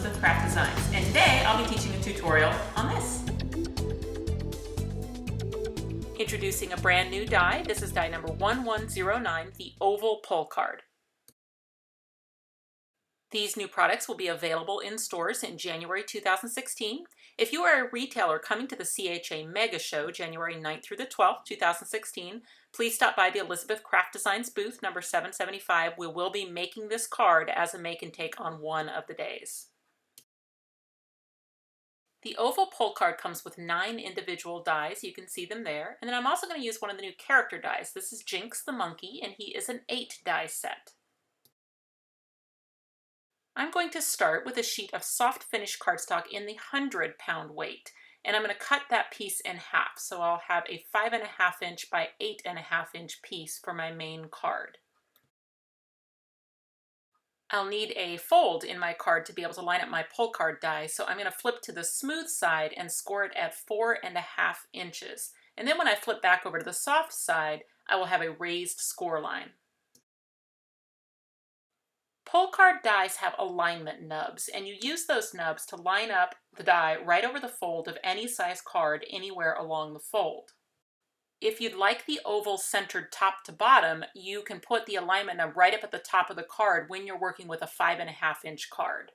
Elizabeth Craft Designs, and today I'll be teaching a tutorial on this. Introducing a brand new die. This is die number 1109, the oval pull card. These new products will be available in stores in January 2016. If you are a retailer coming to the CHA Mega Show January 9th through the 12th, 2016, please stop by the Elizabeth Craft Designs booth number 775. We will be making this card as a make and take on one of the days. The oval pull card comes with 9 individual dies. You can see them there. And then I'm also going to use one of the new character dies. This is Jinks the monkey, and he is an 8 die set. I'm going to start with a sheet of soft finish cardstock in the 100-pound weight, and I'm going to cut that piece in half. So I'll have a 5.5 inch by 8.5 inch piece for my main card. I'll need a fold in my card to be able to line up my pull card die, so I'm going to flip to the smooth side and score it at 4.5 inches. And then when I flip back over to the soft side, I will have a raised score line. Pull card dies have alignment nubs, and you use those nubs to line up the die right over the fold of any size card anywhere along the fold. If you'd like the oval centered top to bottom, you can put the alignment nub right up at the top of the card when you're working with a 5.5 inch card.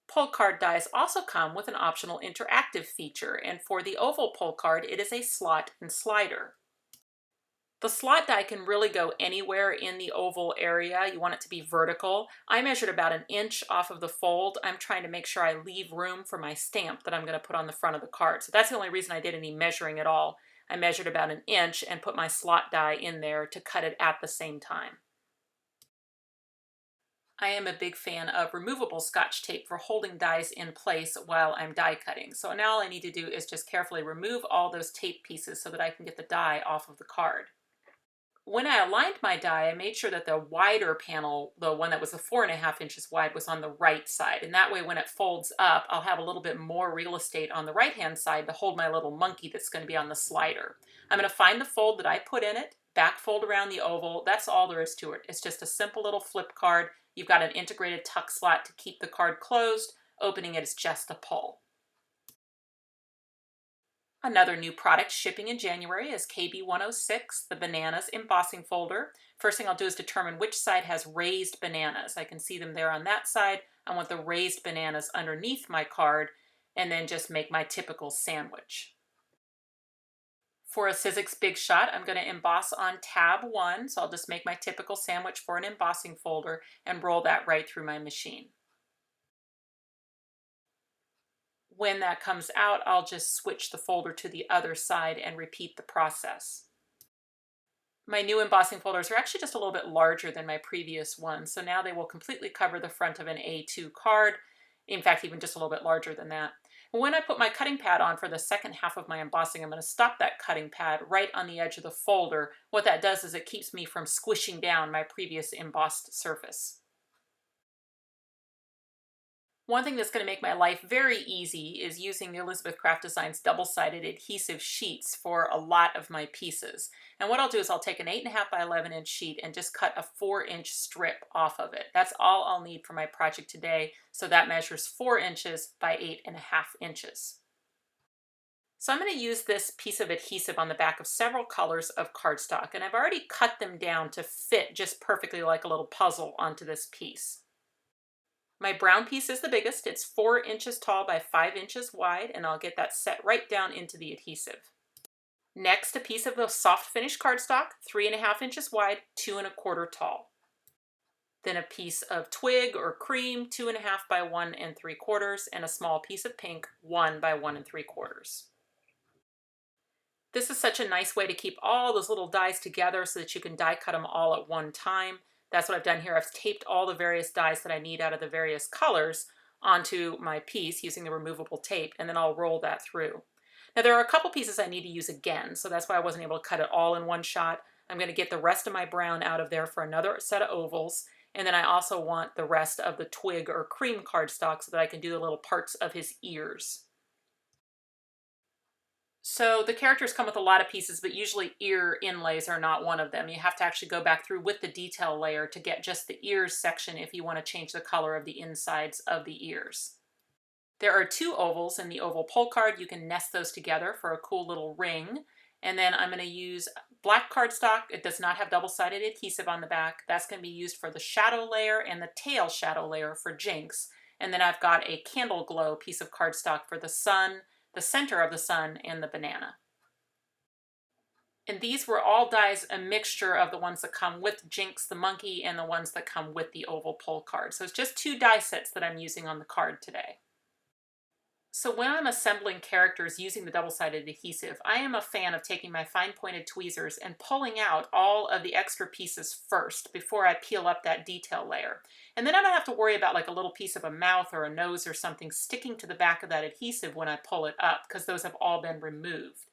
Pull card dies also come with an optional interactive feature, and for the oval pull card, it is a slot and slider. The slot die can really go anywhere in the oval area. You want it to be vertical. I measured about 1 inch off of the fold. I'm trying to make sure I leave room for my stamp that I'm going to put on the front of the card. So that's the only reason I did any measuring at all. I measured about 1 inch and put my slot die in there to cut it at the same time. I am a big fan of removable Scotch tape for holding dies in place while I'm die cutting. So now all I need to do is just carefully remove all those tape pieces so that I can get the die off of the card. When I aligned my die, I made sure that the wider panel, the one that was the 4.5 inches wide, was on the right side. And that way when it folds up, I'll have a little bit more real estate on the right-hand side to hold my little monkey that's going to be on the slider. I'm going to find the fold that I put in it, back fold around the oval. That's all there is to it. It's just a simple little flip card. You've got an integrated tuck slot to keep the card closed. Opening it is just a pull. Another new product shipping in January is KB106, the Bananas Embossing Folder. First thing I'll do is determine which side has raised bananas. I can see them there on that side. I want the raised bananas underneath my card, and then just make my typical sandwich. For a Sizzix Big Shot, I'm going to emboss on tab 1, so I'll just make my typical sandwich for an embossing folder and roll that right through my machine. When that comes out, I'll just switch the folder to the other side and repeat the process. My new embossing folders are actually just a little bit larger than my previous ones, so now they will completely cover the front of an A2 card. In fact, even just a little bit larger than that. When I put my cutting pad on for the second half of my embossing, I'm going to stop that cutting pad right on the edge of the folder. What that does is it keeps me from squishing down my previous embossed surface. One thing that's going to make my life very easy is using the Elizabeth Craft Designs double-sided adhesive sheets for a lot of my pieces. And what I'll do is I'll take an 8.5 by 11 inch sheet and just cut a 4-inch strip off of it. That's all I'll need for my project today. So that measures 4 inches by 8.5 inches. So I'm going to use this piece of adhesive on the back of several colors of cardstock, and I've already cut them down to fit just perfectly like a little puzzle onto this piece. My brown piece is the biggest. It's 4 inches tall by 5 inches wide, and I'll get that set right down into the adhesive. Next, a piece of the soft finish cardstock, 3.5 inches wide, 2.25 tall. Then a piece of twig or cream, 2.5 by 1.75, and a small piece of pink, 1 by 1.75. This is such a nice way to keep all those little dies together so that you can die cut them all at one time. That's what I've done here. I've taped all the various dies that I need out of the various colors onto my piece using the removable tape, and then I'll roll that through. Now there are a couple pieces I need to use again, so that's why I wasn't able to cut it all in one shot. I'm going to get the rest of my brown out of there for another set of ovals, and then I also want the rest of the twig or cream cardstock so that I can do the little parts of his ears. So the characters come with a lot of pieces, but usually ear inlays are not one of them. You have to actually go back through with the detail layer to get just the ears section if you want to change the color of the insides of the ears. There are two ovals in the oval pole card. You can nest those together for a cool little ring. And then I'm going to use black cardstock. It does not have double-sided adhesive on the back. That's going to be used for the shadow layer and the tail shadow layer for Jinx. And then I've got a candle glow piece of cardstock for the sun, the center of the sun, and the banana. And these were all dies, a mixture of the ones that come with Jinx the monkey and the ones that come with the oval pole card. So it's just two die sets that I'm using on the card today. So when I'm assembling characters using the double-sided adhesive, I am a fan of taking my fine-pointed tweezers and pulling out all of the extra pieces first before I peel up that detail layer. And then I don't have to worry about like a little piece of a mouth or a nose or something sticking to the back of that adhesive when I pull it up, because those have all been removed.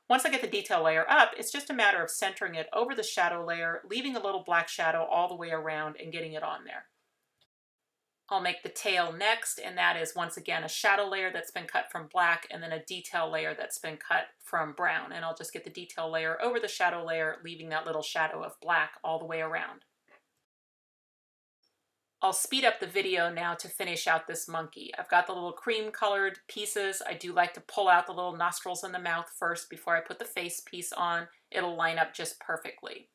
Once I get the detail layer up, it's just a matter of centering it over the shadow layer, leaving a little black shadow all the way around and getting it on there. I'll make the tail next, and that is once again a shadow layer that's been cut from black and then a detail layer that's been cut from brown. And I'll just get the detail layer over the shadow layer, leaving that little shadow of black all the way around. I'll speed up the video now to finish out this monkey. I've got the little cream colored pieces. I do like to pull out the little nostrils and the mouth first before I put the face piece on. It'll line up just perfectly.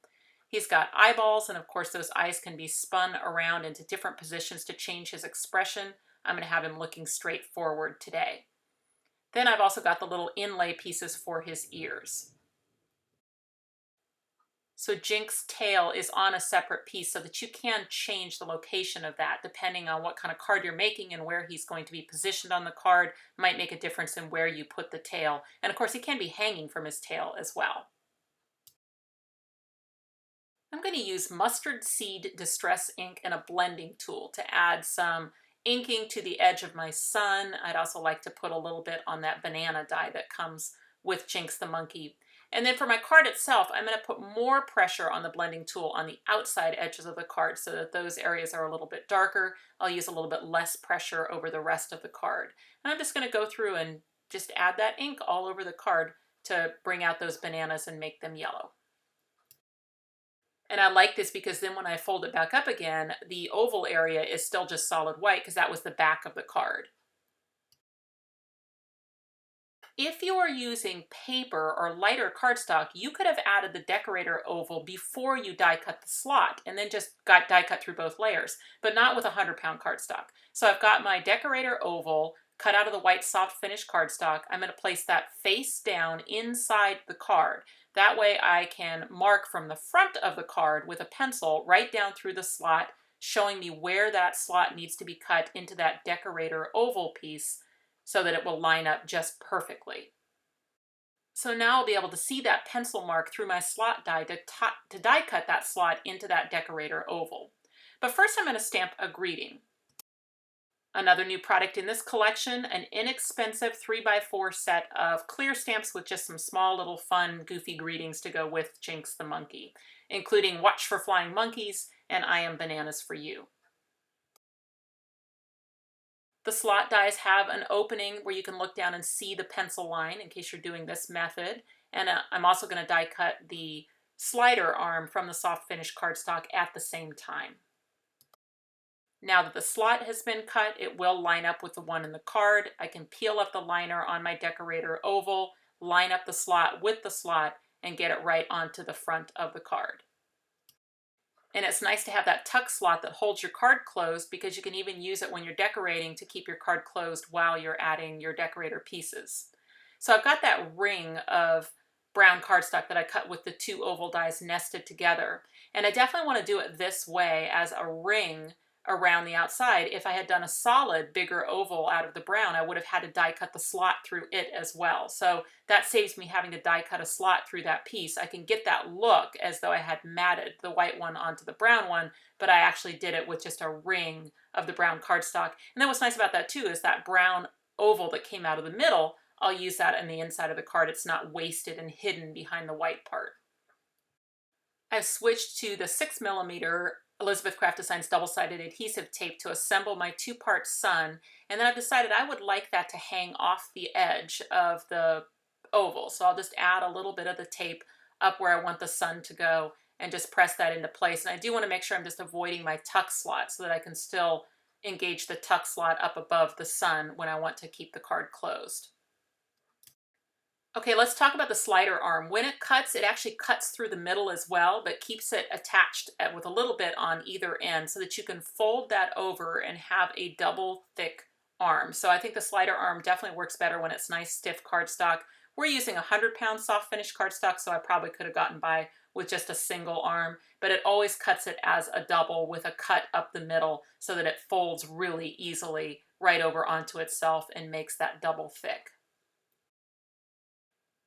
He's got eyeballs, and of course those eyes can be spun around into different positions to change his expression. I'm going to have him looking straight forward today. Then I've also got the little inlay pieces for his ears. So Jinx' tail is on a separate piece so that you can change the location of that depending on what kind of card you're making, and where he's going to be positioned on the card might make a difference in where you put the tail. And of course he can be hanging from his tail as well. I'm going to use mustard seed distress ink and a blending tool to add some inking to the edge of my sun. I'd also like to put a little bit on that banana die that comes with Jinx the monkey. And then for my card itself, I'm going to put more pressure on the blending tool on the outside edges of the card so that those areas are a little bit darker. I'll use a little bit less pressure over the rest of the card. And I'm just going to go through and just add that ink all over the card to bring out those bananas and make them yellow. And I like this because then when I fold it back up again, the oval area is still just solid white because that was the back of the card. If you are using paper or lighter cardstock, you could have added the decorator oval before you die cut the slot and then just got die cut through both layers, but not with 100-pound cardstock. So I've got my decorator oval cut out of the white soft finish cardstock. I'm going to place that face down inside the card. That way I can mark from the front of the card with a pencil right down through the slot, showing me where that slot needs to be cut into that decorator oval piece so that it will line up just perfectly. So now I'll be able to see that pencil mark through my slot die to die cut that slot into that decorator oval. But first I'm going to stamp a greeting. Another new product in this collection, an inexpensive 3x4 set of clear stamps with just some small little fun goofy greetings to go with Jinx the monkey, including "Watch for Flying Monkeys" and "I am bananas for you." The slot dies have an opening where you can look down and see the pencil line in case you're doing this method. And I'm also going to die cut the slider arm from the soft finish cardstock at the same time. Now that the slot has been cut, it will line up with the one in the card. I can peel up the liner on my decorator oval, line up the slot with the slot, and get it right onto the front of the card. And it's nice to have that tuck slot that holds your card closed, because you can even use it when you're decorating to keep your card closed while you're adding your decorator pieces. So I've got that ring of brown cardstock that I cut with the two oval dies nested together. And I definitely want to do it this way as a ring around the outside. If I had done a solid bigger oval out of the brown, I would have had to die cut the slot through it as well. So that saves me having to die cut a slot through that piece. I can get that look as though I had matted the white one onto the brown one, but I actually did it with just a ring of the brown cardstock. And then what's nice about that too is that brown oval that came out of the middle, I'll use that on the inside of the card. It's not wasted and hidden behind the white part. I've switched to the 6mm Elizabeth Craft Designs double-sided adhesive tape to assemble my two-part sun, and then I've decided I would like that to hang off the edge of the oval. So I'll just add a little bit of the tape up where I want the sun to go and just press that into place. And I do want to make sure I'm just avoiding my tuck slot so that I can still engage the tuck slot up above the sun when I want to keep the card closed. Okay, let's talk about the slider arm. When it cuts, it actually cuts through the middle as well, but keeps it attached with a little bit on either end so that you can fold that over and have a double thick arm. So I think the slider arm definitely works better when it's nice stiff cardstock. We're using 100-pound soft finish cardstock, so I probably could have gotten by with just a single arm, but it always cuts it as a double with a cut up the middle so that it folds really easily right over onto itself and makes that double thick.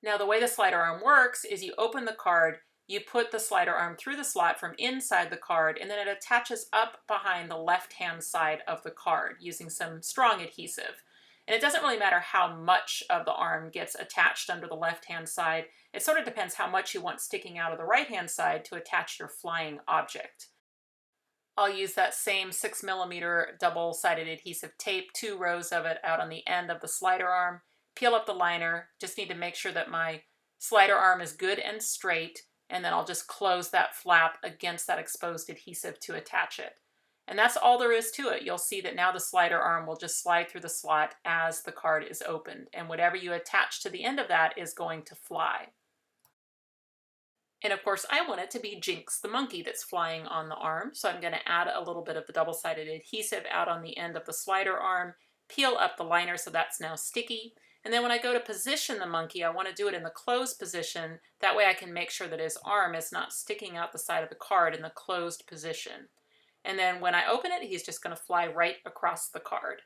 Now the way the slider arm works is you open the card, you put the slider arm through the slot from inside the card, and then it attaches up behind the left-hand side of the card using some strong adhesive. And it doesn't really matter how much of the arm gets attached under the left-hand side. It sort of depends how much you want sticking out of the right-hand side to attach your flying object. I'll use that same 6mm double-sided adhesive tape, 2 rows of it out on the end of the slider arm. Peel up the liner, just need to make sure that my slider arm is good and straight, and then I'll just close that flap against that exposed adhesive to attach it. And that's all there is to it. You'll see that now the slider arm will just slide through the slot as the card is opened, and whatever you attach to the end of that is going to fly. And of course I want it to be Jinks, the monkey that's flying on the arm, so I'm going to add a little bit of the double-sided adhesive out on the end of the slider arm, peel up the liner so that's now sticky. And then when I go to position the monkey, I want to do it in the closed position. That way I can make sure that his arm is not sticking out the side of the card in the closed position. And then when I open it, he's just going to fly right across the card.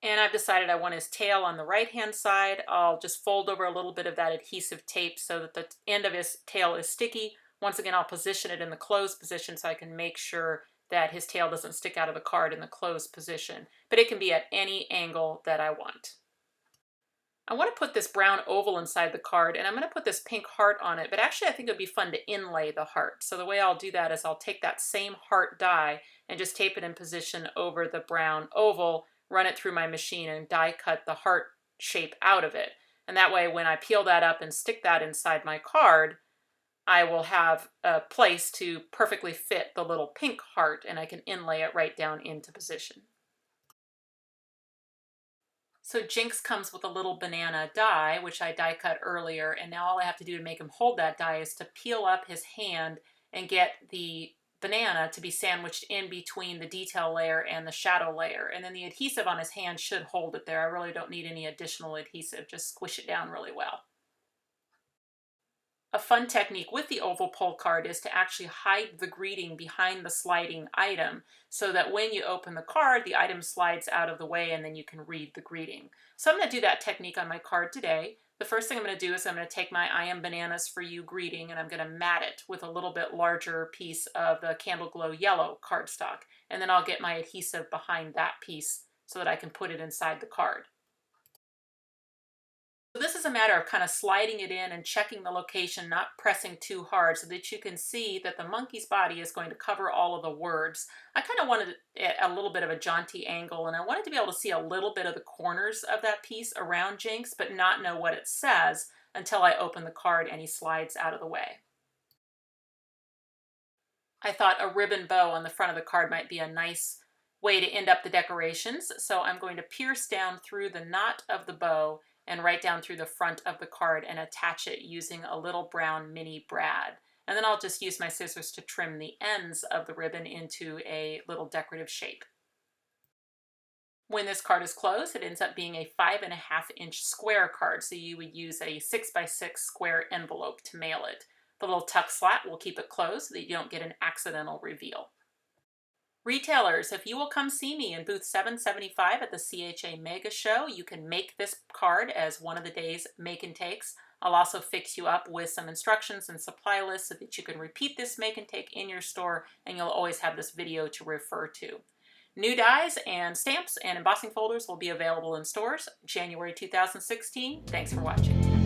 And I've decided I want his tail on the right-hand side. I'll just fold over a little bit of that adhesive tape so that the end of his tail is sticky. Once again, I'll position it in the closed position so I can make sure that his tail doesn't stick out of the card in the closed position, but it can be at any angle that I want. I want to put this brown oval inside the card, and I'm going to put this pink heart on it, but actually I think it would be fun to inlay the heart. So the way I'll do that is I'll take that same heart die and just tape it in position over the brown oval, run it through my machine, and die cut the heart shape out of it. And that way when I peel that up and stick that inside my card, I will have a place to perfectly fit the little pink heart, and I can inlay it right down into position. So Jinks comes with a little banana die, which I die cut earlier, and now all I have to do to make him hold that die is to peel up his hand and get the banana to be sandwiched in between the detail layer and the shadow layer. And then the adhesive on his hand should hold it there. I really don't need any additional adhesive, just squish it down really well. A fun technique with the oval pull card is to actually hide the greeting behind the sliding item so that when you open the card, the item slides out of the way and then you can read the greeting. So I'm going to do that technique on my card today. The first thing I'm going to do is I'm going to take my I am bananas for you greeting and I'm going to mat it with a little bit larger piece of the Candle Glow yellow cardstock. And then I'll get my adhesive behind that piece so that I can put it inside the card. So this is a matter of kind of sliding it in and checking the location, not pressing too hard so that you can see that the monkey's body is going to cover all of the words. I kind of wanted a little bit of a jaunty angle, and I wanted to be able to see a little bit of the corners of that piece around Jinks, but not know what it says until I open the card and he slides out of the way. I thought a ribbon bow on the front of the card might be a nice way to end up the decorations, so I'm going to pierce down through the knot of the bow and right down through the front of the card and attach it using a little brown mini brad. And then I'll just use my scissors to trim the ends of the ribbon into a little decorative shape. When this card is closed, it ends up being a 5.5-inch square card, so you would use a 6x6 square envelope to mail it. The little tuck slot will keep it closed so that you don't get an accidental reveal. Retailers, if you will come see me in booth 775 at the CHA Mega Show, you can make this card as one of the day's make and takes. I'll also fix you up with some instructions and supply lists so that you can repeat this make and take in your store, and you'll always have this video to refer to. New dies and stamps and embossing folders will be available in stores January 2016. Thanks for watching.